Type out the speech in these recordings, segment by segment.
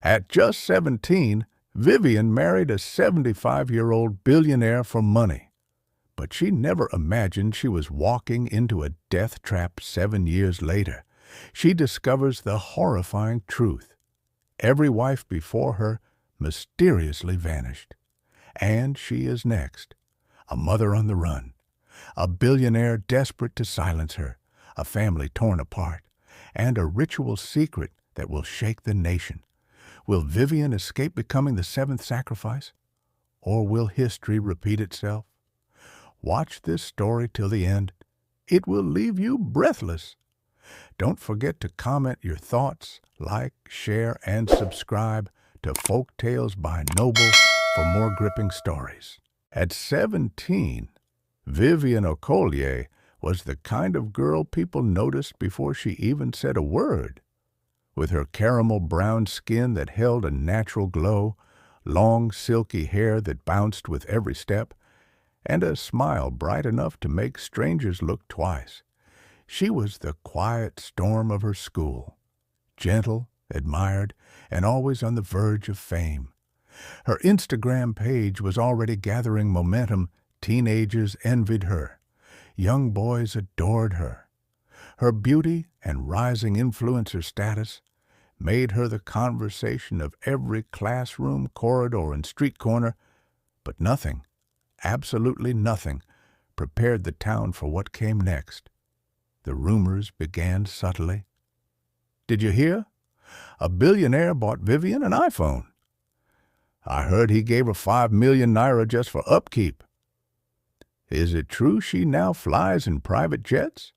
At just 17, Vivian married a 75-year-old billionaire for money. But she never imagined she was walking into a death trap 7 years later. She discovers the horrifying truth. Every wife before her mysteriously vanished. And she is next, a mother on the run, a billionaire desperate to silence her, a family torn apart, and a ritual secret that will shake the nation. Will Vivian escape becoming the seventh sacrifice? Or will history repeat itself? Watch this story till the end. It will leave you breathless. Don't forget to comment your thoughts, like, share, and subscribe to Folktales by Noble for more gripping stories. At 17, Vivian Okolie was the kind of girl people noticed before she even said a word. With her caramel brown skin that held a natural glow, long silky hair that bounced with every step, and a smile bright enough to make strangers look twice, she was the quiet storm of her school, gentle, admired, and always on the verge of fame. Her Instagram page was already gathering momentum. Teenagers envied her. Young boys adored her. Her beauty and rising influencer status made her the conversation of every classroom, corridor, and street corner, but nothing, absolutely nothing, prepared the town for what came next. The rumors began subtly. Did you hear? A billionaire bought Vivian an iPhone. I heard he gave her 5 million naira just for upkeep. Is it true she now flies in private jets?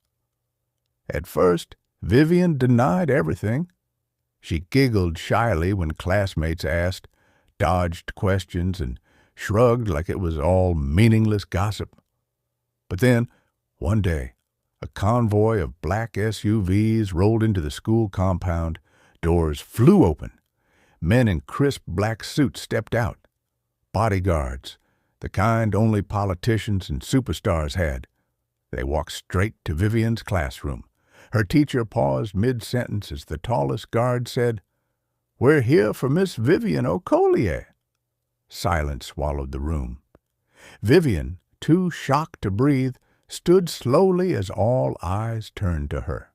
At first, Vivian denied everything. She giggled shyly when classmates asked, dodged questions, and shrugged like it was all meaningless gossip. But then, one day, a convoy of black SUVs rolled into the school compound. Doors flew open. Men in crisp black suits stepped out. Bodyguards, the kind only politicians and superstars had. They walked straight to Vivian's classroom. Her teacher paused mid-sentence as the tallest guard said, "We're here for Miss Vivian Okolie." Silence swallowed the room. Vivian, too shocked to breathe, stood slowly as all eyes turned to her.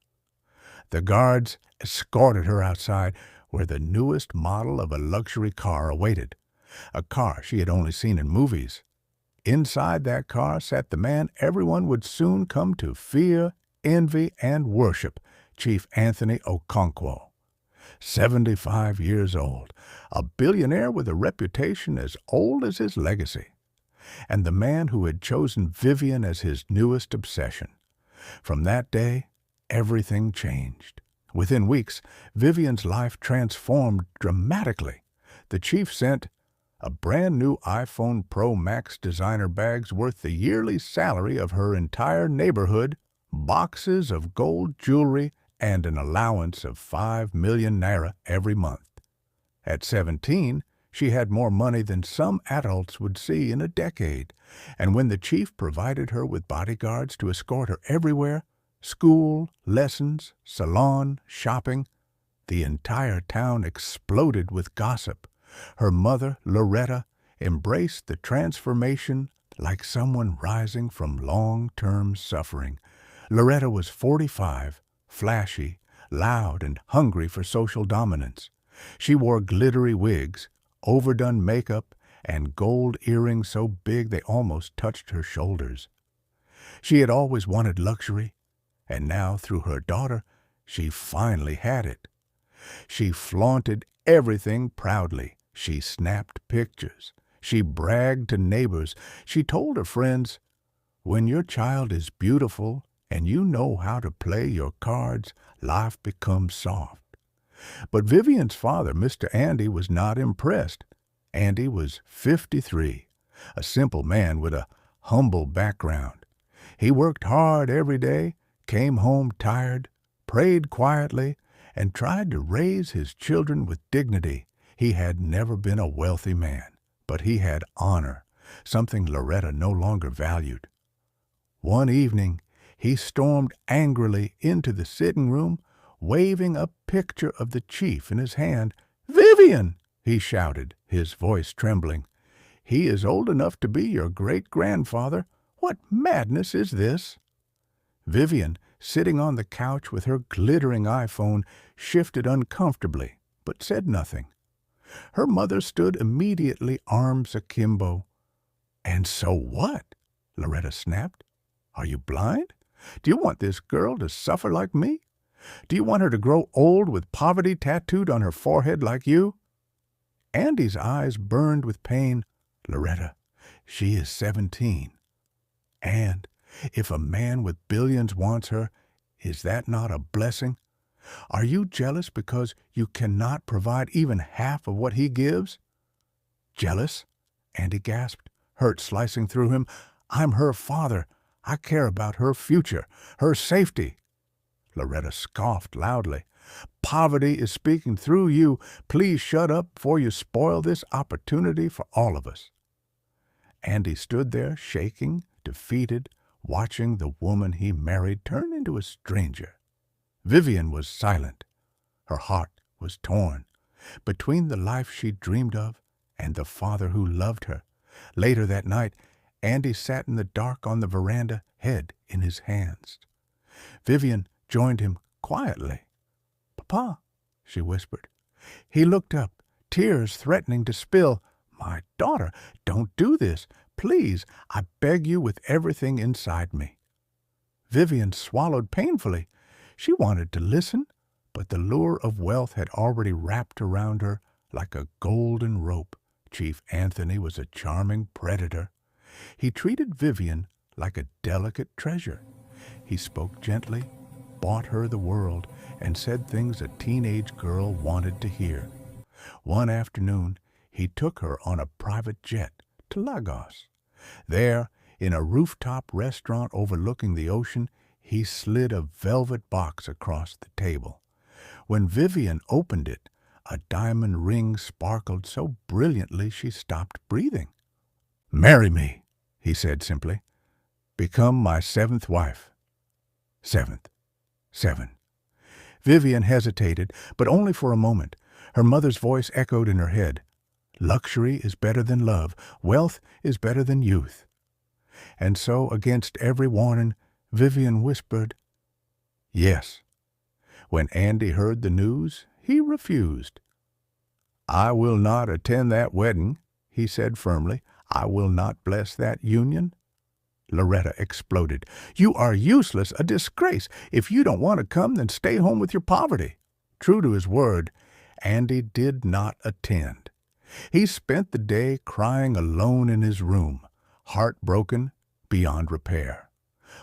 The guards escorted her outside, where the newest model of a luxury car awaited, a car she had only seen in movies. Inside that car sat the man everyone would soon come to fear, envy, and worship, Chief Anthony Okonkwo. 75 years old, a billionaire with a reputation as old as his legacy, and the man who had chosen Vivian as his newest obsession. From that day, everything changed. Within weeks, Vivian's life transformed dramatically. The chief sent a brand new iPhone Pro Max designer bags worth the yearly salary of her entire neighborhood, boxes of gold jewelry, and an allowance of 5 million naira every month. At 17, she had more money than some adults would see in a decade, and when the chief provided her with bodyguards to escort her everywhere, school, lessons, salon, shopping, the entire town exploded with gossip. Her mother, Loretta, embraced the transformation like someone rising from long-term suffering. Loretta was 45, flashy, loud, and hungry for social dominance. She wore glittery wigs, overdone makeup, and gold earrings so big they almost touched her shoulders. She had always wanted luxury, and now, through her daughter, she finally had it. She flaunted everything proudly. She snapped pictures. She bragged to neighbors. She told her friends, "When your child is beautiful and you know how to play your cards, life becomes soft." But Vivian's father, Mr. Andy, was not impressed. Andy was 53, a simple man with a humble background. He worked hard every day, came home tired, prayed quietly, and tried to raise his children with dignity. He had never been a wealthy man, but he had honor, something Loretta no longer valued. One evening, he stormed angrily into the sitting room, waving a picture of the chief in his hand. "Vivian!" he shouted, his voice trembling. "He is old enough to be your great-grandfather. What madness is this?" Vivian, sitting on the couch with her glittering iPhone, shifted uncomfortably, but said nothing. Her mother stood immediately, arms akimbo. "And so what?" Loretta snapped. "Are you blind? Do you want this girl to suffer like me? Do you want her to grow old with poverty tattooed on her forehead like you?" Andy's eyes burned with pain. "Loretta, she is 17. And if a man with billions wants her, is that not a blessing? Are you jealous because you cannot provide even half of what he gives?" "Jealous?" Andy gasped, hurt slicing through him. "I'm her father. I care about her future, her safety." Loretta scoffed loudly. "Poverty is speaking through you. Please shut up before you spoil this opportunity for all of us." Andy stood there, shaking, defeated, watching the woman he married turn into a stranger. Vivian was silent. Her heart was torn between the life she dreamed of and the father who loved her. Later that night, Andy sat in the dark on the veranda, head in his hands. Vivian joined him quietly. "Papa," she whispered. He looked up, tears threatening to spill. "My daughter, don't do this. Please, I beg you with everything inside me." Vivian swallowed painfully. She wanted to listen, but the lure of wealth had already wrapped around her like a golden rope. Chief Anthony was a charming predator. He treated Vivian like a delicate treasure. He spoke gently, bought her the world, and said things a teenage girl wanted to hear. One afternoon, he took her on a private jet to Lagos. There, in a rooftop restaurant overlooking the ocean, he slid a velvet box across the table. When Vivian opened it, a diamond ring sparkled so brilliantly she stopped breathing. "Marry me," he said simply. "Become my 7th wife." 7th. 7. Vivian hesitated, but only for a moment. Her mother's voice echoed in her head. "Luxury is better than love. Wealth is better than youth." And so, against every warning, Vivian whispered, "Yes." When Andy heard the news, he refused. "I will not attend that wedding," he said firmly. "I will not bless that union." Loretta exploded. "You are useless, a disgrace. If you don't want to come, then stay home with your poverty." True to his word, Andy did not attend. He spent the day crying alone in his room, heartbroken beyond repair.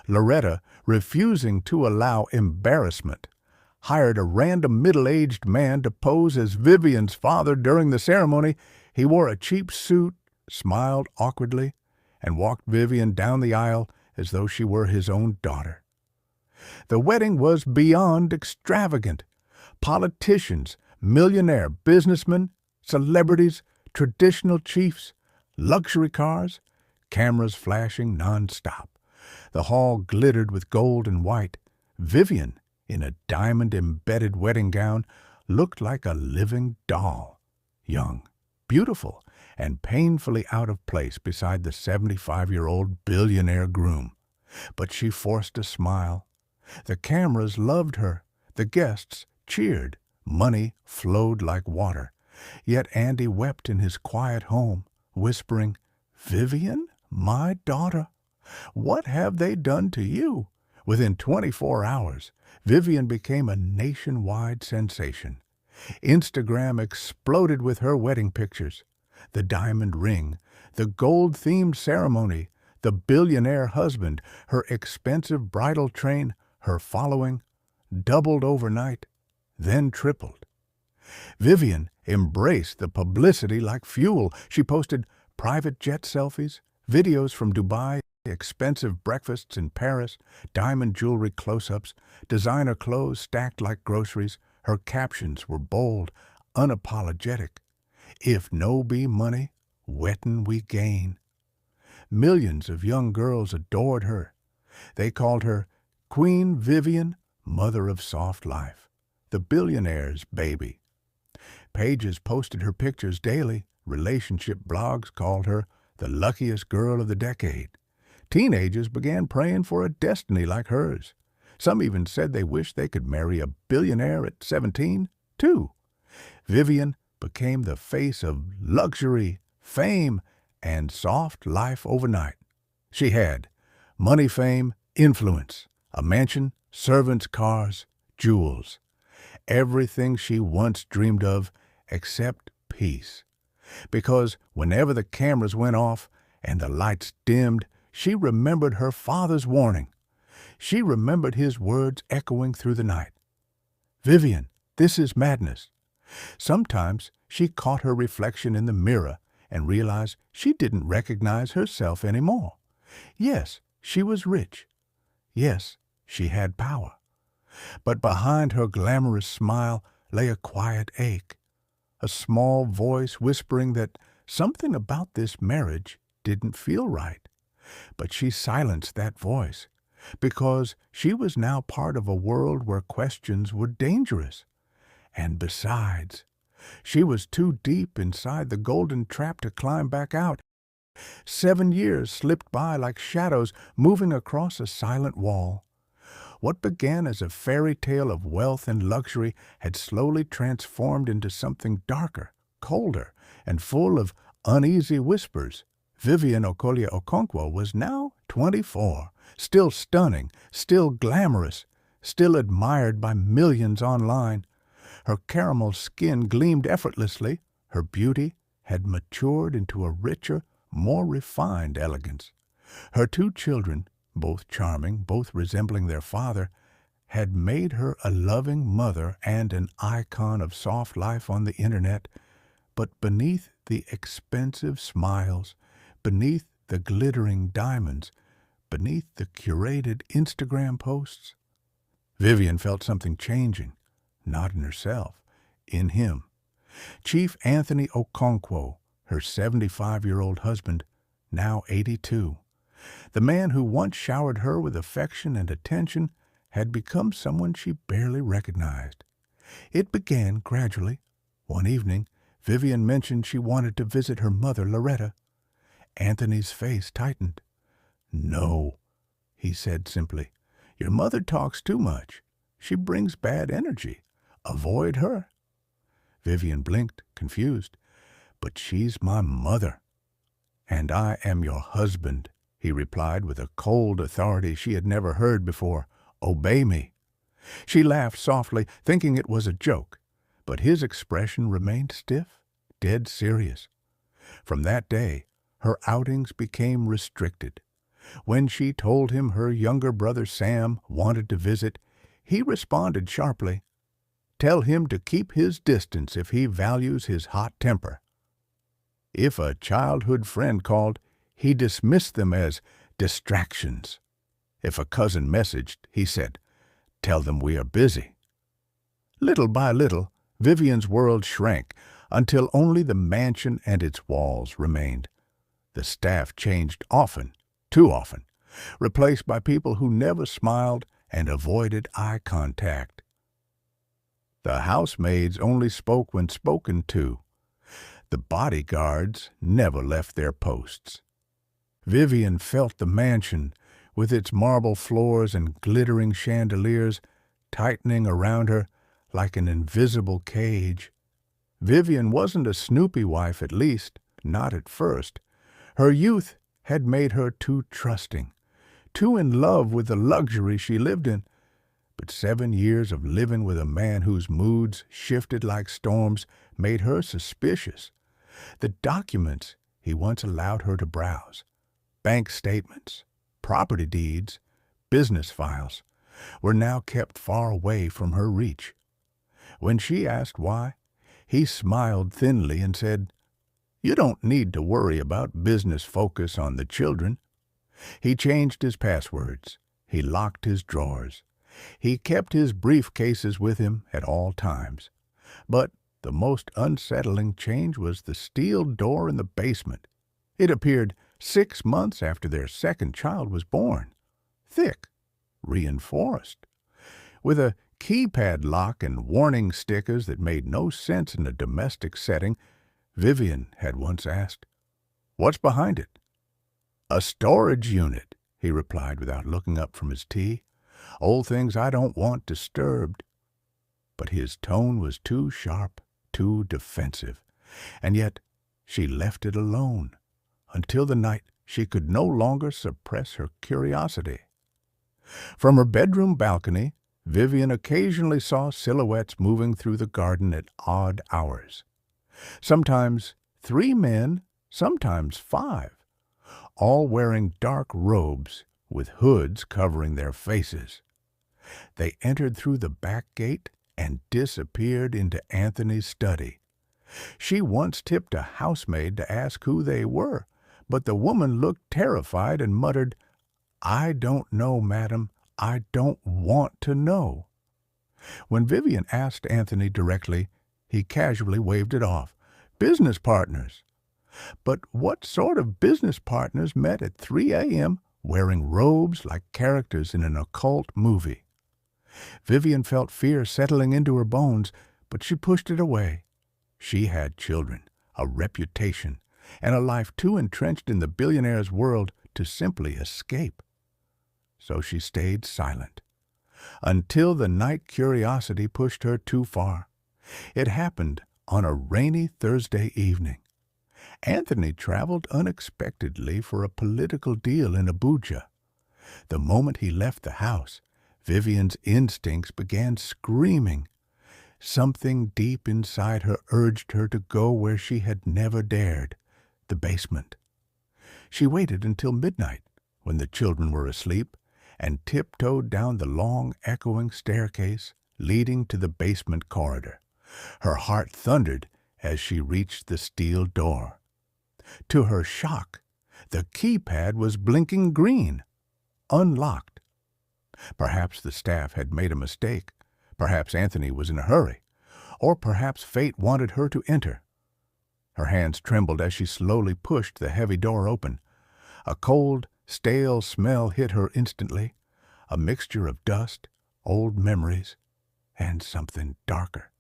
Loretta, refusing to allow embarrassment, hired a random middle-aged man to pose as Vivian's father during the ceremony. He wore a cheap suit, smiled awkwardly, and walked Vivian down the aisle as though she were his own daughter. The wedding was beyond extravagant. Politicians, millionaire businessmen, celebrities, traditional chiefs, luxury cars, cameras flashing nonstop. The hall glittered with gold and white. Vivian, in a diamond-embedded wedding gown, looked like a living doll, young, beautiful, and painfully out of place beside the 75-year-old billionaire groom. But she forced a smile. The cameras loved her. The guests cheered. Money flowed like water. Yet Andy wept in his quiet home, whispering, "Vivian, my daughter, what have they done to you?" Within 24 hours, Vivian became a nationwide sensation. Instagram exploded with her wedding pictures. The diamond ring, the gold-themed ceremony, the billionaire husband, her expensive bridal train, her following, doubled overnight, then tripled. Vivian embraced the publicity like fuel. She posted private jet selfies, videos from Dubai, expensive breakfasts in Paris, diamond jewelry close-ups, designer clothes stacked like groceries. Her captions were bold, unapologetic. "If no be money, wetin we gain." Millions of young girls adored her. They called her Queen Vivian, mother of soft life, the billionaire's baby. Pages posted her pictures daily. Relationship blogs called her the luckiest girl of the decade. Teenagers began praying for a destiny like hers. Some even said they wished they could marry a billionaire at 17, too. Vivian became the face of luxury, fame, and soft life overnight. She had money, fame, influence, a mansion, servants, cars, jewels. Everything she once dreamed of except peace. Because whenever the cameras went off and the lights dimmed, she remembered her father's warning. She remembered his words echoing through the night. "Vivian, this is madness." Sometimes she caught her reflection in the mirror and realized she didn't recognize herself anymore. Yes, she was rich. Yes, she had power. But behind her glamorous smile lay a quiet ache, a small voice whispering that something about this marriage didn't feel right. But she silenced that voice because she was now part of a world where questions were dangerous. And besides, she was too deep inside the golden trap to climb back out. 7 years slipped by like shadows moving across a silent wall. What began as a fairy tale of wealth and luxury had slowly transformed into something darker, colder, and full of uneasy whispers. Vivian Okonkwo was now 24, still stunning, still glamorous, still admired by millions online. Her caramel skin gleamed effortlessly. Her beauty had matured into a richer, more refined elegance. Her 2 children, both charming, both resembling their father, had made her a loving mother and an icon of soft life on the internet. But beneath the expensive smiles, beneath the glittering diamonds, beneath the curated Instagram posts, Vivian felt something changing, not in herself, in him. Chief Anthony Okonkwo, her 75-year-old husband, now 82. The man who once showered her with affection and attention had become someone she barely recognized. It began gradually. One evening, Vivian mentioned she wanted to visit her mother, Loretta. Anthony's face tightened. "No," he said simply. "Your mother talks too much. She brings bad energy. Avoid her." Vivian blinked, confused. "But she's my mother." "And I am your husband," he replied with a cold authority she had never heard before. "Obey me." She laughed softly, thinking it was a joke, but his expression remained stiff, dead serious. From that day, her outings became restricted. When she told him her younger brother Sam wanted to visit, he responded sharply, "Tell him to keep his distance if he values his hot temper." If a childhood friend called, he dismissed them as distractions. If a cousin messaged, he said, "Tell them we are busy." Little by little, Vivian's world shrank until only the mansion and its walls remained. The staff changed often, too often, replaced by people who never smiled and avoided eye contact. The housemaids only spoke when spoken to. The bodyguards never left their posts. Vivian felt the mansion, with its marble floors and glittering chandeliers, tightening around her like an invisible cage. Vivian wasn't a Snoopy wife, at least, not at first. Her youth had made her too trusting, too in love with the luxury she lived in. But 7 years of living with a man whose moods shifted like storms made her suspicious. The documents he once allowed her to browse, bank statements, property deeds, business files, were now kept far away from her reach. When she asked why, he smiled thinly and said, "You don't need to worry about business focus on the children." He changed his passwords. He locked his drawers. He kept his briefcases with him at all times. But the most unsettling change was the steel door in the basement. It appeared 6 months after their second child was born. Thick, reinforced, with a keypad lock and warning stickers that made no sense in a domestic setting, Vivian had once asked, "What's behind it?" "A storage unit," he replied without looking up from his tea. "Old things I don't want disturbed." But his tone was too sharp, too defensive, and yet she left it alone until the night she could no longer suppress her curiosity. From her bedroom balcony, Vivian occasionally saw silhouettes moving through the garden at odd hours. Sometimes 3 men, sometimes 5, all wearing dark robes with hoods covering their faces. They entered through the back gate and disappeared into Anthony's study. She once tipped a housemaid to ask who they were, but the woman looked terrified and muttered, "I don't know, madam. I don't want to know." When Vivian asked Anthony directly, he casually waved it off. Business partners. But what sort of business partners met at 3 a.m. wearing robes like characters in an occult movie? Vivian felt fear settling into her bones, but she pushed it away. She had children, a reputation, and a life too entrenched in the billionaire's world to simply escape. So she stayed silent, until the night curiosity pushed her too far. It happened on a rainy Thursday evening. Anthony traveled unexpectedly for a political deal in Abuja. The moment he left the house, Vivian's instincts began screaming. Something deep inside her urged her to go where she had never dared, the basement. She waited until midnight, when the children were asleep, and tiptoed down the long, echoing staircase leading to the basement corridor. Her heart thundered as she reached the steel door. To her shock, the keypad was blinking green, unlocked. Perhaps the staff had made a mistake. Perhaps Anthony was in a hurry. Or perhaps fate wanted her to enter. Her hands trembled as she slowly pushed the heavy door open. A cold, stale smell hit her instantly, a mixture of dust, old memories, and something darker.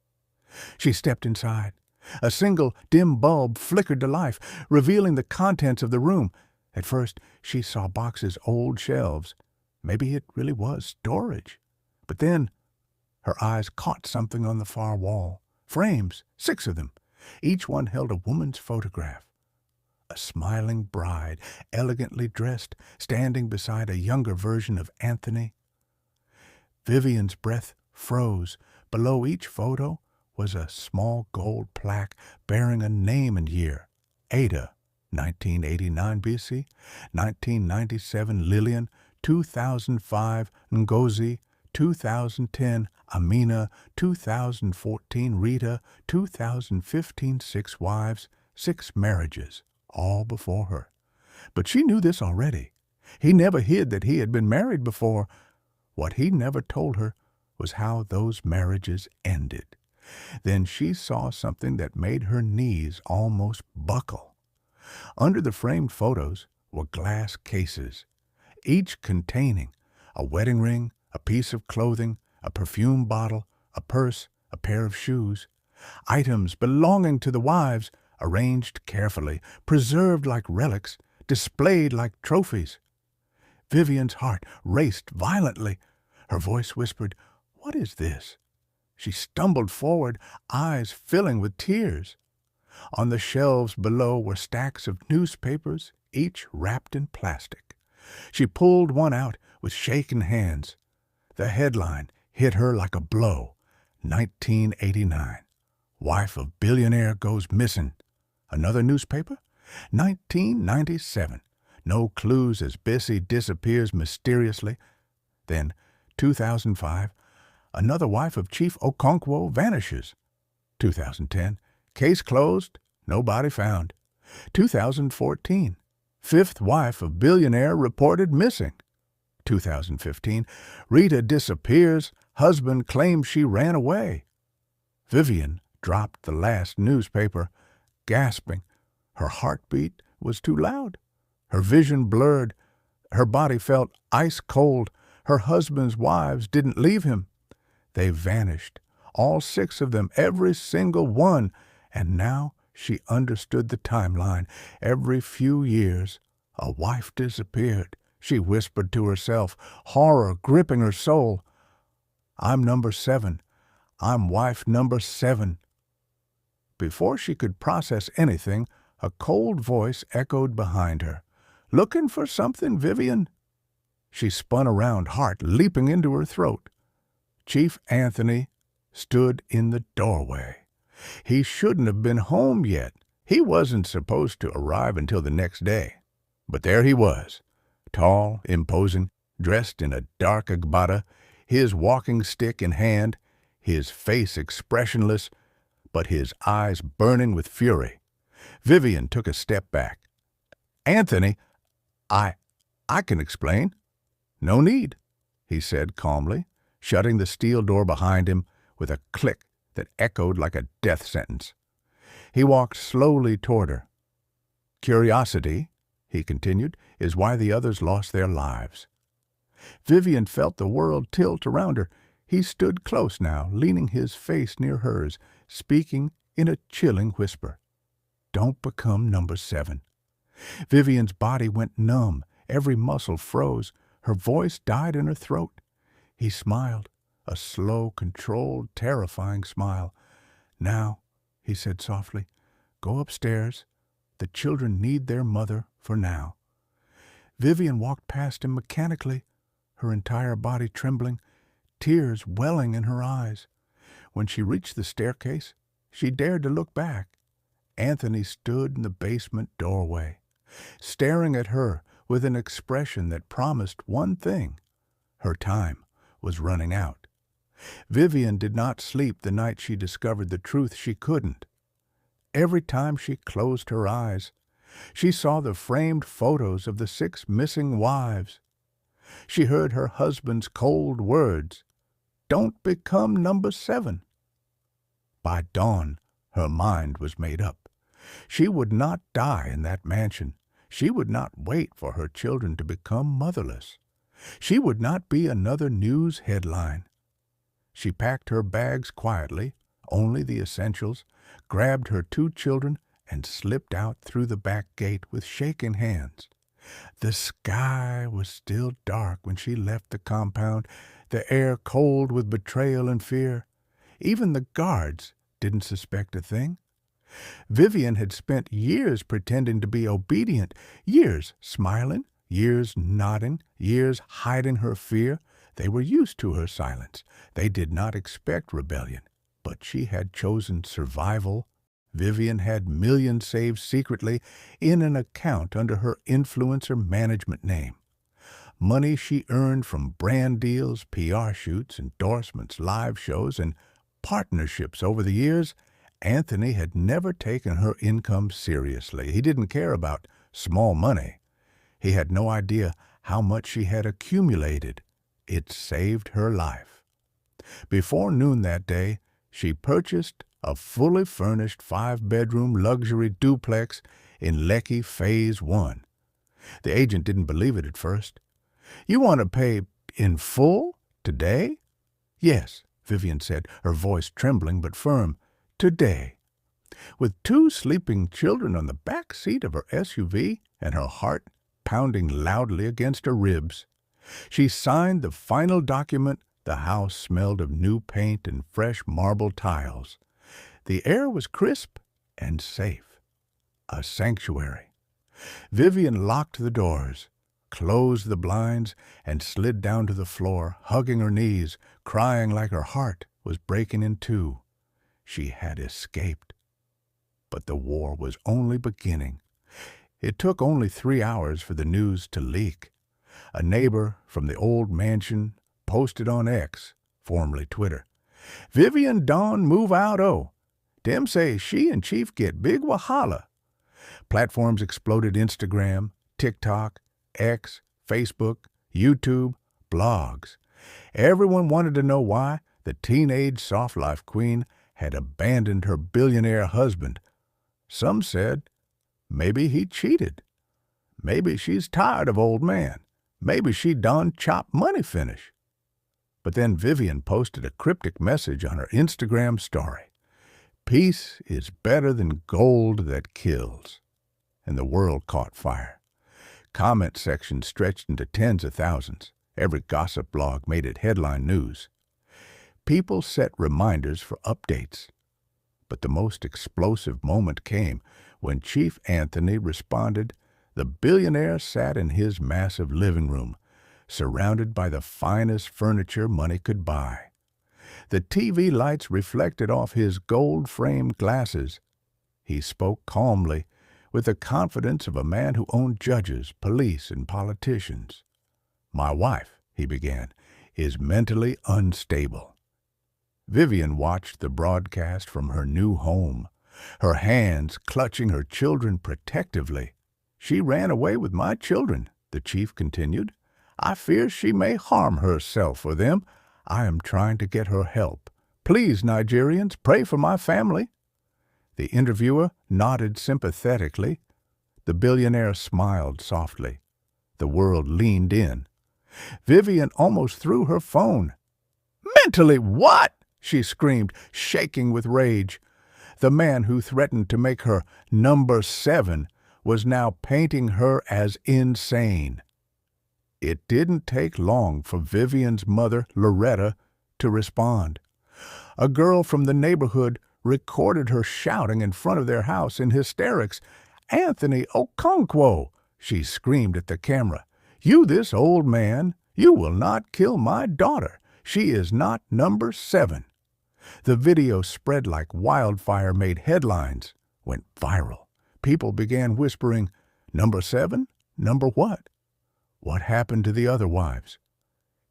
She stepped inside. A single dim bulb flickered to life, revealing the contents of the room. At first, she saw boxes, old shelves. Maybe it really was storage. But then, her eyes caught something on the far wall. Frames, 6 of them. Each one held a woman's photograph. A smiling bride, elegantly dressed, standing beside a younger version of Anthony. Vivian's breath froze. Below each photo was a small gold plaque bearing a name and year. Ada, 1989 BC, 1997 Lillian, 2005 Ngozi, 2010 Amina, 2014 Rita, 2015 6 wives, 6 marriages, all before her. But she knew this already. He never hid that he had been married before. What he never told her was how those marriages ended. Then she saw something that made her knees almost buckle. Under the framed photos were glass cases, each containing a wedding ring, a piece of clothing, a perfume bottle, a purse, a pair of shoes, items belonging to the wives, arranged carefully, preserved like relics, displayed like trophies. Vivian's heart raced violently. Her voice whispered, "What is this?" She stumbled forward, eyes filling with tears. On the shelves below were stacks of newspapers, each wrapped in plastic. She pulled one out with shaking hands. The headline hit her like a blow. 1989. Wife of billionaire goes missing. Another newspaper? 1997. No clues as Bessie disappears mysteriously. Then, 2005. Another wife of Chief Okonkwo vanishes. 2010. Case closed. No body found. 2014. 5th wife of billionaire reported missing. 2015. Rita disappears. Husband claims she ran away. Vivian dropped the last newspaper, gasping. Her heartbeat was too loud. Her vision blurred. Her body felt ice cold. Her husband's wives didn't leave him. They vanished, all 6 of them, every single one, and now she understood the timeline. Every few years, a wife disappeared. She whispered to herself, horror gripping her soul. I'm number 7. I'm wife number 7. Before she could process anything, a cold voice echoed behind her. Looking for something, Vivian? She spun around, heart leaping into her throat. Chief Anthony stood in the doorway. He shouldn't have been home yet. He wasn't supposed to arrive until the next day. But there he was, tall, imposing, dressed in a dark agbada, his walking stick in hand, his face expressionless, but his eyes burning with fury. Vivian took a step back. Anthony, I can explain. No need, he said calmly, shutting the steel door behind him with a click that echoed like a death sentence. He walked slowly toward her. Curiosity, he continued, is why the others lost their lives. Vivian felt the world tilt around her. He stood close now, leaning his face near hers, speaking in a chilling whisper. Don't become number 7. Vivian's body went numb. Every muscle froze. Her voice died in her throat. He smiled, a slow, controlled, terrifying smile. Now, he said softly, go upstairs. The children need their mother for now. Vivian walked past him mechanically, her entire body trembling, tears welling in her eyes. When she reached the staircase, she dared to look back. Anthony stood in the basement doorway, staring at her with an expression that promised one thing. Her time was running out. Vivian did not sleep the night she discovered the truth she couldn't. Every time she closed her eyes, she saw the framed photos of the 6 missing wives. She heard her husband's cold words, "Don't become number 7." By dawn, her mind was made up. She would not die in that mansion. She would not wait for her children to become motherless. She would not be another news headline. She packed her bags quietly, only the essentials, grabbed her 2 children, and slipped out through the back gate with shaking hands. The sky was still dark when she left the compound, the air cold with betrayal and fear. Even the guards didn't suspect a thing. Vivian had spent years pretending to be obedient, years smiling, years nodding, years hiding her fear. They were used to her silence. They did not expect rebellion, but she had chosen survival. Vivian had millions saved secretly in an account under her influencer management name. Money she earned from brand deals, PR shoots, endorsements, live shows, and partnerships over the years. Anthony had never taken her income seriously. He didn't care about small money. He had no idea how much she had accumulated. It saved her life. Before noon that day, she purchased a fully furnished 5-bedroom luxury duplex in Lekki Phase 1. The agent didn't believe it at first. You want to pay in full today? Yes, Vivian said, her voice trembling but firm. Today. With 2 sleeping children on the back seat of her SUV and her heart pounding loudly against her ribs, she signed the final document. The house smelled of new paint and fresh marble tiles. The air was crisp and safe. A sanctuary. Vivian locked the doors, closed the blinds, and slid down to the floor, hugging her knees, crying like her heart was breaking in 2. She had escaped. But the war was only beginning. It took only 3 hours for the news to leak. A neighbor from the old mansion posted on X, formerly Twitter, Vivian Dawn move out Dem say she and Chief get big wahala. Platforms exploded: Instagram, TikTok, X, Facebook, YouTube, blogs. Everyone wanted to know why the teenage soft-life queen had abandoned her billionaire husband. Some said, maybe he cheated. Maybe she's tired of old man. Maybe she done chop money finish. But then Vivian posted a cryptic message on her Instagram story. "Peace is better than gold that kills." And the world caught fire. Comment sections stretched into tens of thousands. Every gossip blog made it headline news. People set reminders for updates. But the most explosive moment came when Chief Anthony responded. The billionaire sat in his massive living room, surrounded by the finest furniture money could buy. The TV lights reflected off his gold-framed glasses. He spoke calmly, with the confidence of a man who owned judges, police, and politicians. "My wife," he began, "is mentally unstable." Vivian watched the broadcast from her new home, her hands clutching her children protectively. "She ran away with my children," the chief continued. "I fear she may harm herself or them. I am trying to get her help. Please, Nigerians, pray for my family." The interviewer nodded sympathetically. The billionaire smiled softly. The world leaned in. Vivian almost threw her phone. "Mentally what?" she screamed, shaking with rage. The man who threatened to make her number 7 was now painting her as insane. It didn't take long for Vivian's mother, Loretta, to respond. A girl from the neighborhood recorded her shouting in front of their house in hysterics. "Anthony Okonkwo," she screamed at the camera. "You, this old man, you will not kill my daughter. She is not number 7. The video spread like wildfire, made headlines, went viral. People began whispering, "Number 7? Number what? What happened to the other wives?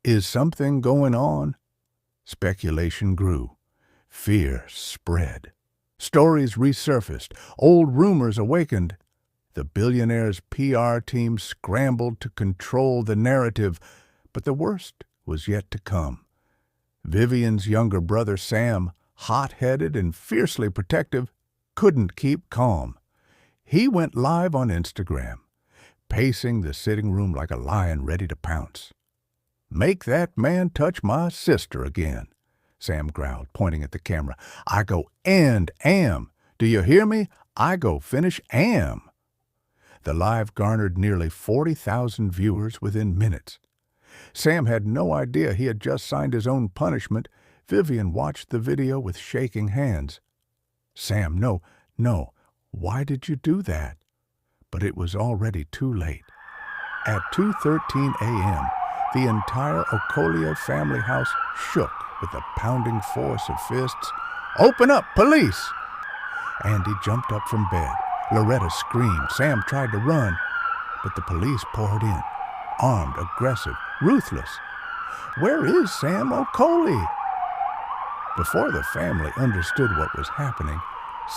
Is something going on?" Speculation grew. Fear spread. Stories resurfaced. Old rumors awakened. The billionaire's PR team scrambled to control the narrative, but the worst was yet to come. Vivian's younger brother, Sam, hot-headed and fiercely protective, couldn't keep calm. He went live on Instagram, pacing the sitting room like a lion ready to pounce. "Make that man touch my sister again," Sam growled, pointing at the camera. "I go end am. Do you hear me? I go finish am." The live garnered nearly 40,000 viewers within minutes. Sam had no idea he had just signed his own punishment. Vivian watched the video with shaking hands. "Sam, no. Why did you do that?" But it was already too late. At 2:13 a.m., the entire Okolie family house shook with the pounding force of fists. "Open up, police!" Andy jumped up from bed. Loretta screamed. Sam tried to run, but the police poured in, armed, aggressive, ruthless. "Where is Sam Okolie?" Before the family understood what was happening,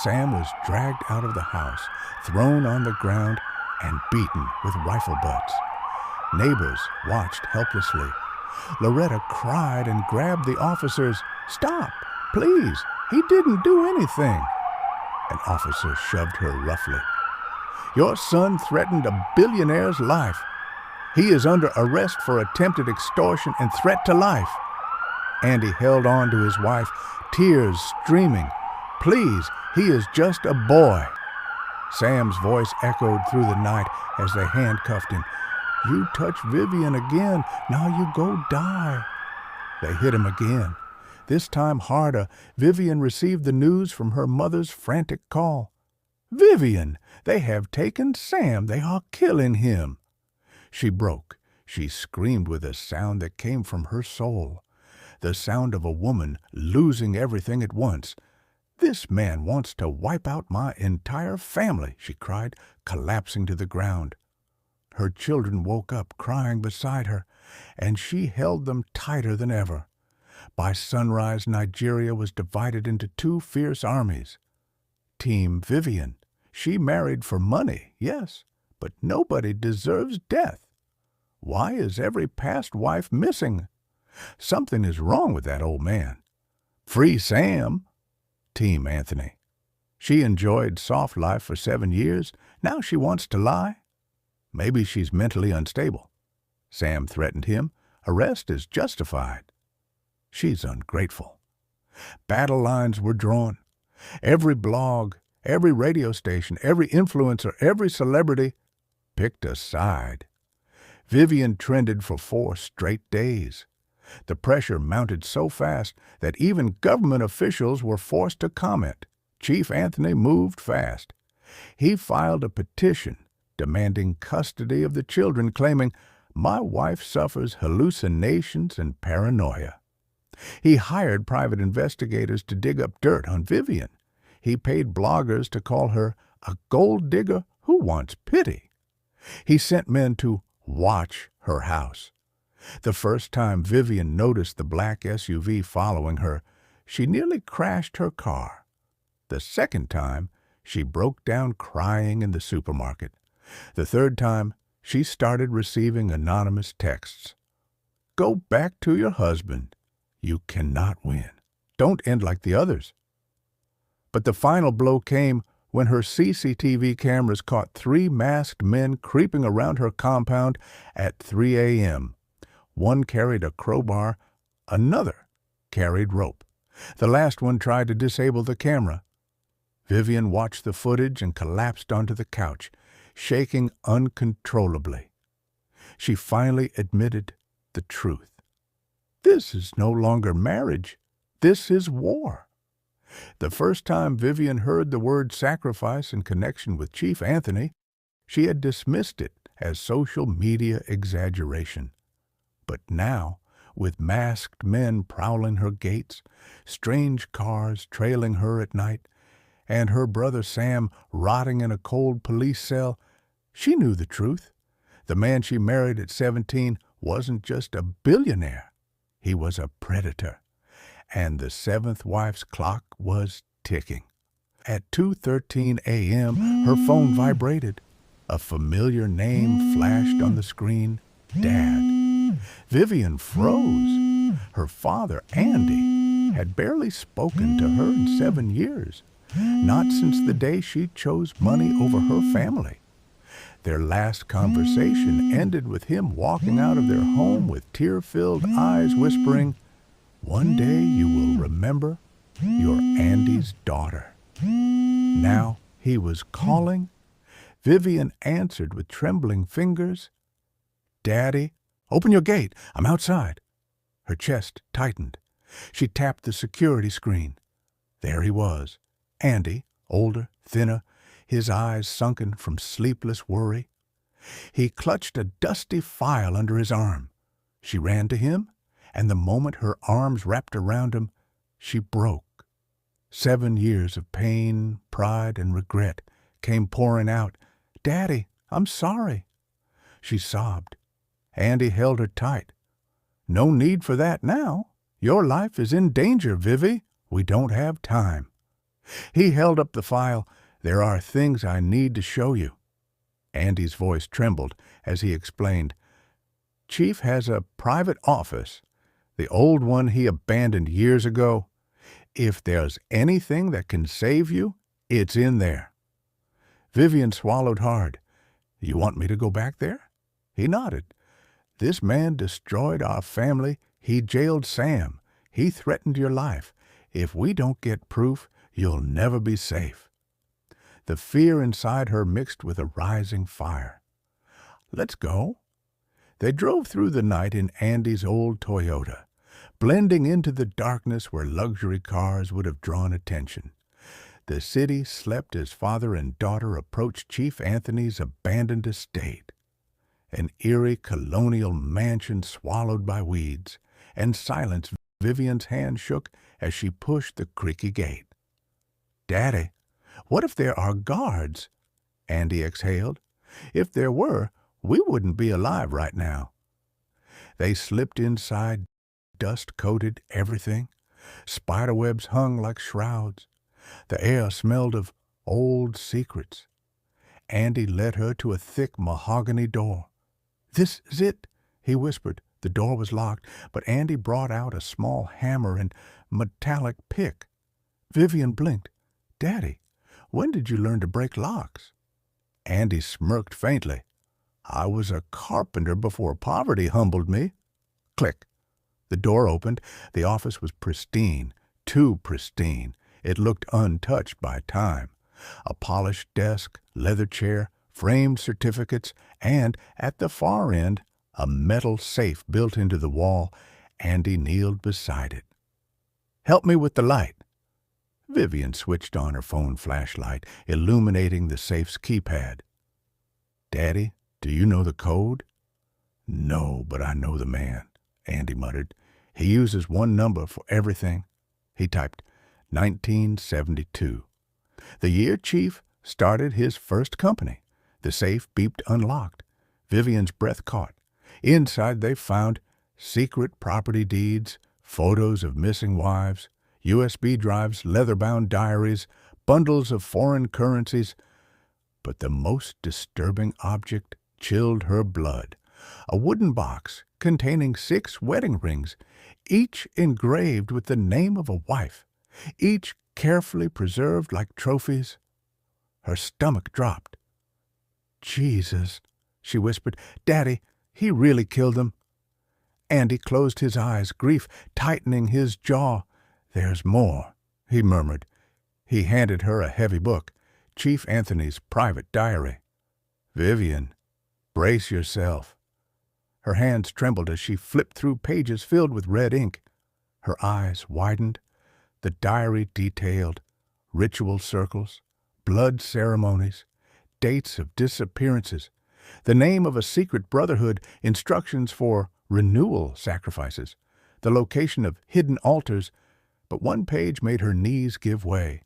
Sam was dragged out of the house, thrown on the ground, and beaten with rifle butts. Neighbors watched helplessly. Loretta cried and grabbed the officers. "Stop, please, he didn't do anything." An officer shoved her roughly. "Your son threatened a billionaire's life. He is under arrest for attempted extortion and threat to life." Andy held on to his wife, tears streaming. "Please, he is just a boy." Sam's voice echoed through the night as they handcuffed him. "You touch Vivian again, now you go die." They hit him again. This time harder. Vivian received the news from her mother's frantic call. "Vivian, they have taken Sam. They are killing him." She broke. She screamed with a sound that came from her soul. The sound of a woman losing everything at once. "This man wants to wipe out my entire family," she cried, collapsing to the ground. Her children woke up, crying beside her, and she held them tighter than ever. By sunrise, Nigeria was divided into two fierce armies. Team Vivian. She married for money, yes, but nobody deserves death. Why is every past wife missing? Something is wrong with that old man. Free Sam. Team Anthony. She enjoyed soft life for 7 years. Now she wants to lie. Maybe she's mentally unstable. Sam threatened him. Arrest is justified. She's ungrateful. Battle lines were drawn. Every blog, every radio station, every influencer, every celebrity picked a side. Vivian trended for 4 straight days. The pressure mounted so fast that even government officials were forced to comment. Chief Anthony moved fast. He filed a petition demanding custody of the children, claiming, "My wife suffers hallucinations and paranoia." He hired private investigators to dig up dirt on Vivian. He paid bloggers to call her a gold digger who wants pity. He sent men to watch her house. The first time Vivian noticed the black SUV following her, she nearly crashed her car. The second time, she broke down crying in the supermarket. The third time, she started receiving anonymous texts. "Go back to your husband. You cannot win. Don't end like the others." But the final blow came when her CCTV cameras caught 3 masked men creeping around her compound at 3 a.m. One carried a crowbar, another carried rope. The last one tried to disable the camera. Vivian watched the footage and collapsed onto the couch, shaking uncontrollably. She finally admitted the truth. This is no longer marriage. This is war. The first time Vivian heard the word sacrifice in connection with Chief Anthony, she had dismissed it as social media exaggeration. But now, with masked men prowling her gates, strange cars trailing her at night, and her brother Sam rotting in a cold police cell, she knew the truth. The man she married at 17 wasn't just a billionaire. He was a predator. And the 7th wife's clock was ticking. At 2:13 a.m., her phone vibrated. A familiar name flashed on the screen. Dad. Vivian froze. Her father, Andy, had barely spoken to her in 7 years. Not since the day she chose money over her family. Their last conversation ended with him walking out of their home with tear-filled eyes, whispering, "One day you will remember you're Andy's daughter." Now he was calling. Vivian answered with trembling fingers. "Daddy, open your gate. I'm outside." Her chest tightened. She tapped the security screen. There he was. Andy, older, thinner, his eyes sunken from sleepless worry. He clutched a dusty file under his arm. She ran to him, and the moment her arms wrapped around him, she broke. 7 years of pain, pride, and regret came pouring out. "Daddy, I'm sorry." She sobbed. Andy held her tight. "No need for that now. Your life is in danger, Vivi. We don't have time." He held up the file. "There are things I need to show you." Andy's voice trembled as he explained. "Chief has a private office, the old one he abandoned years ago. If there's anything that can save you, it's in there." Vivian swallowed hard. "You want me to go back there?" He nodded. "This man destroyed our family. He jailed Sam. He threatened your life. If we don't get proof, you'll never be safe." The fear inside her mixed with a rising fire. "Let's go." They drove through the night in Andy's old Toyota, blending into the darkness where luxury cars would have drawn attention. The city slept as father and daughter approached Chief Anthony's abandoned estate. An eerie colonial mansion swallowed by weeds, and silence. Vivian's hand shook as she pushed the creaky gate. "Daddy, what if there are guards?" Andy exhaled. "If there were, we wouldn't be alive right now." They slipped inside, dust-coated everything. Spiderwebs hung like shrouds. The air smelled of old secrets. Andy led her to a thick mahogany door. "This is it," he whispered. The door was locked, but Andy brought out a small hammer and metallic pick. Vivian blinked. "Daddy, when did you learn to break locks?" Andy smirked faintly. "I was a carpenter before poverty humbled me." Click. The door opened. The office was pristine, too pristine. It looked untouched by time. A polished desk, leather chair, framed certificates, and, at the far end, a metal safe built into the wall. Andy kneeled beside it. "Help me with the light." Vivian switched on her phone flashlight, illuminating the safe's keypad. "Daddy, do you know the code?" "No, but I know the man," Andy muttered. "He uses one number for everything." He typed 1972. The year Chief started his first company. The safe beeped unlocked. Vivian's breath caught. Inside they found secret property deeds, photos of missing wives, USB drives, leather-bound diaries, bundles of foreign currencies. But the most disturbing object chilled her blood. A wooden box containing 6 wedding rings, each engraved with the name of a wife, each carefully preserved like trophies. Her stomach dropped. "Jesus," she whispered. "Daddy, he really killed them." Andy closed his eyes, grief tightening his jaw. "There's more," he murmured. He handed her a heavy book, Chief Anthony's private diary. "Vivian, brace yourself." Her hands trembled as she flipped through pages filled with red ink. Her eyes widened. The diary detailed ritual circles, blood ceremonies, dates of disappearances, the name of a secret brotherhood, instructions for renewal sacrifices, the location of hidden altars. But one page made her knees give way.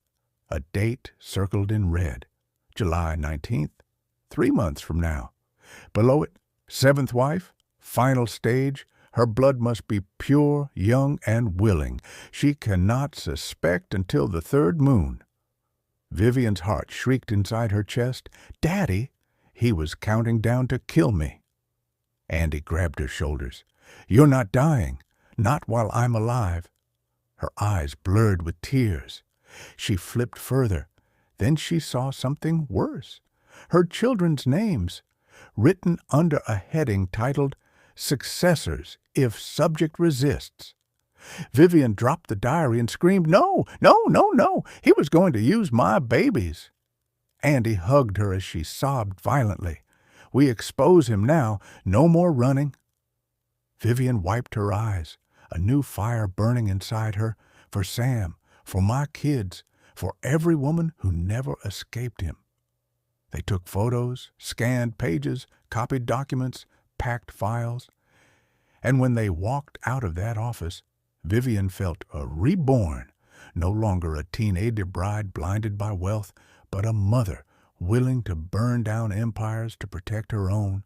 A date circled in red, July 19th, 3 months from now. Below it, 7th wife, final stage. Her blood must be pure, young, and willing. She cannot suspect until the 3rd moon. Vivian's heart shrieked inside her chest. "Daddy, he was counting down to kill me." Andy grabbed her shoulders. "You're not dying. Not while I'm alive." Her eyes blurred with tears. She flipped further. Then she saw something worse. Her children's names, written under a heading titled "Successors if Subject Resists." Vivian dropped the diary and screamed, "No, no, no, no! He was going to use my babies." Andy hugged her as she sobbed violently. "We expose him now. No more running." Vivian wiped her eyes, a new fire burning inside her. "For Sam, for my kids, for every woman who never escaped him." They took photos, scanned pages, copied documents, packed files. And when they walked out of that office, Vivian felt a reborn, no longer a teenager bride blinded by wealth, but a mother willing to burn down empires to protect her own.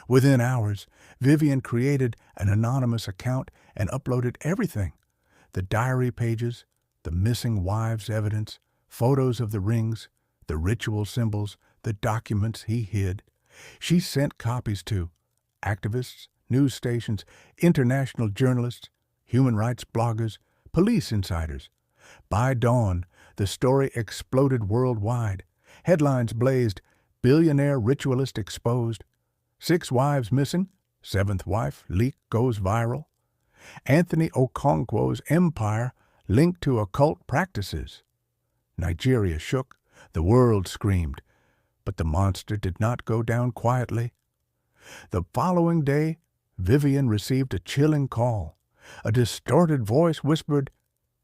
Within hours, Vivian created an anonymous account and uploaded everything: the diary pages, the missing wives' evidence, photos of the rings, the ritual symbols, the documents he hid. She sent copies to activists, news stations, international journalists, human rights bloggers, police insiders. By dawn, the story exploded worldwide. Headlines blazed: "Billionaire ritualist exposed," "6 wives missing," "7th wife leak goes viral," "Anthony Okonkwo's empire linked to occult practices." Nigeria shook, the world screamed, but the monster did not go down quietly. The following day, Vivian received a chilling call. A distorted voice whispered,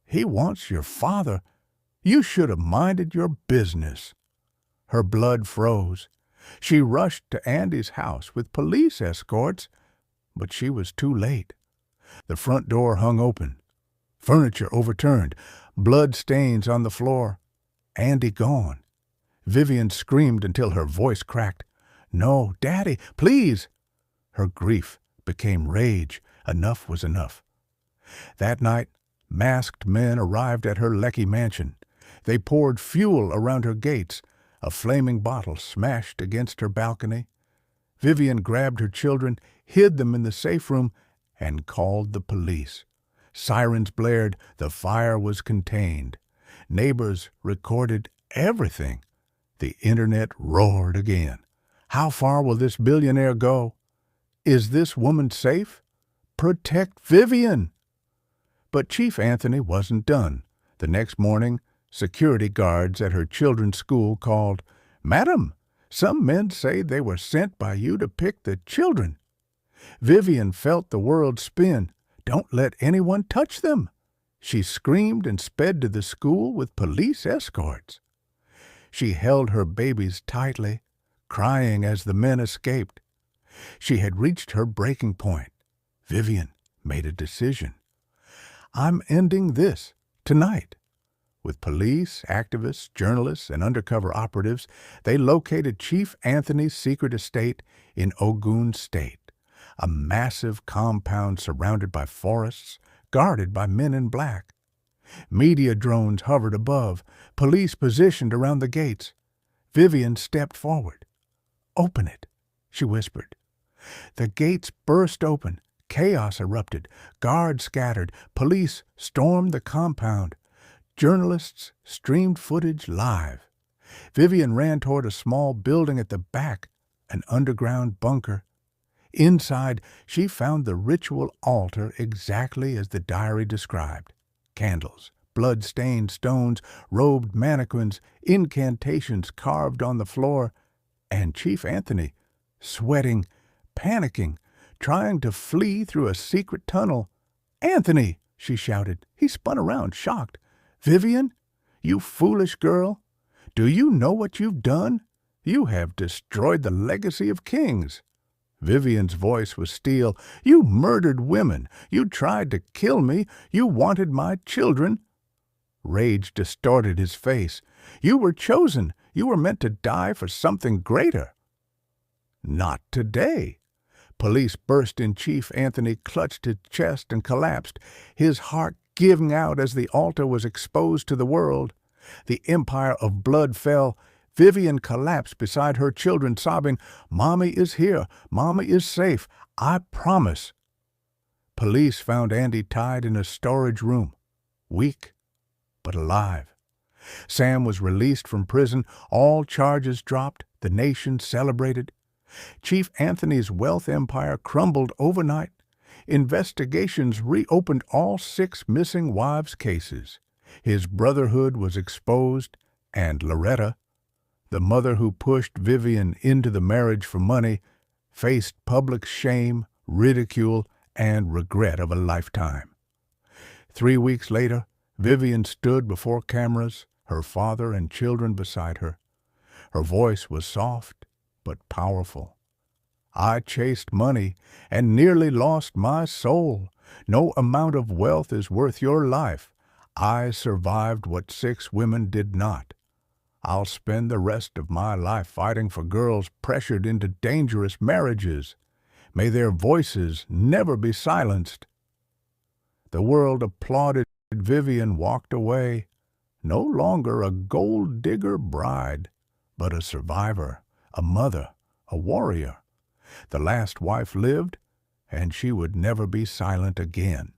"He wants your father. You should have minded your business." Her blood froze. She rushed to Andy's house with police escorts, but she was too late. The front door hung open. Furniture overturned, blood stains on the floor. Andy gone. Vivian screamed until her voice cracked. "No, Daddy, please!" Her grief became rage. Enough was enough. That night, masked men arrived at her Lekki mansion. They poured fuel around her gates. A flaming bottle smashed against her balcony. Vivian grabbed her children, hid them in the safe room, and called the police. Sirens blared. The fire was contained. Neighbors recorded everything. The internet roared again. How far will this billionaire go? Is this woman safe? protect Vivian. But Chief Anthony wasn't done. The next morning, security guards at her children's school called, "Madam, some men say they were sent by you to pick the children." Vivian felt the world spin. "Don't let anyone touch them." She screamed and sped to the school with police escorts. She held her babies tightly, crying as the men escaped. She had reached her breaking point. Vivian made a decision. "I'm ending this tonight." With police, activists, journalists, and undercover operatives, they located Chief Anthony's secret estate in Ogun State, a massive compound surrounded by forests, guarded by men in black. Media drones hovered above, police positioned around the gates. Vivian stepped forward. "Open it," she whispered. The gates burst open. Chaos erupted. Guards scattered. Police stormed the compound. Journalists streamed footage live. Vivian ran toward a small building at the back, an underground bunker. Inside, she found the ritual altar exactly as the diary described. Candles, blood-stained stones, robed mannequins, incantations carved on the floor, and Chief Anthony, sweating, panicking, trying to flee through a secret tunnel. "Anthony!" she shouted. He spun around, shocked. "Vivian, you foolish girl, do you know what you've done? You have destroyed the legacy of kings." Vivian's voice was steel. "You murdered women. You tried to kill me. You wanted my children." Rage distorted his face. "You were chosen. You were meant to die for something greater." "Not today." Police burst in. Chief Anthony clutched his chest and collapsed, his heart giving out as the altar was exposed to the world. The empire of blood fell. Vivian collapsed beside her children, sobbing, "Mommy is here. Mommy is safe. I promise." Police found Andy tied in a storage room, weak but alive. Sam was released from prison. All charges dropped. The nation celebrated. Chief Anthony's wealth empire crumbled overnight. Investigations reopened all 6 missing wives' cases. His brotherhood was exposed, and Loretta, the mother who pushed Vivian into the marriage for money, faced public shame, ridicule, and regret of a lifetime. 3 weeks later, Vivian stood before cameras, her father and children beside her. Her voice was soft but powerful. "I chased money and nearly lost my soul. No amount of wealth is worth your life. I survived what 6 women did not. I'll spend the rest of my life fighting for girls pressured into dangerous marriages. May their voices never be silenced." The world applauded. Vivian walked away, no longer a gold-digger bride, but a survivor, a mother, a warrior. The last wife lived, and she would never be silent again.